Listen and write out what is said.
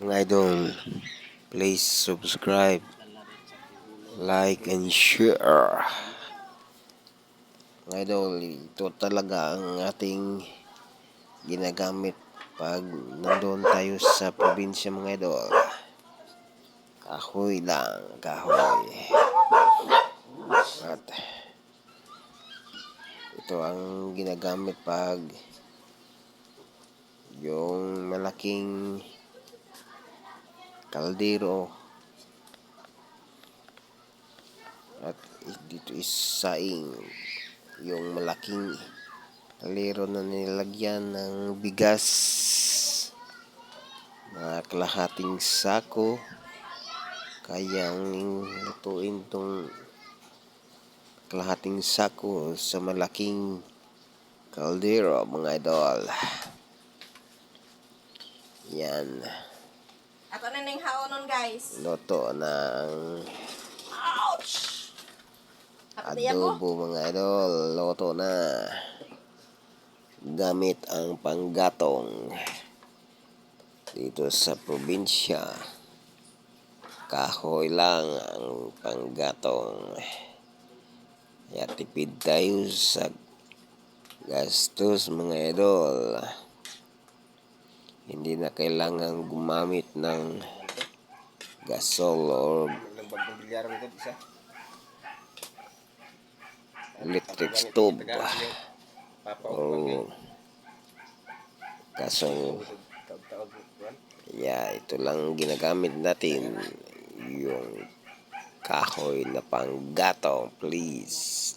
Mga idol, please subscribe, like, and share. Mga idol, ito talaga ang ating ginagamit pag nandoon tayo sa probinsya, mga idol. Kahoy lang, kahoy. At ito ang ginagamit pag yung malaking kaldero at dito is saing, yung malaking kaldero na nilagyan ng bigas na kalahating sako. Kayang lutuin tong kalahating sako sa malaking kaldero, mga idol. Yan. Ako na ning haonon, guys. Loto ng adobo, mga idol. Loto na. Gamit ang panggatong dito sa probinsya. Kahoy lang ang panggatong. Kaya tipid tayo sa gastos, mga idol. Hindi na kailangan gumamit ng gasol or electric stove o gasol. Yeah, ito lang ginagamit natin, yung kahoy na panggatong, please.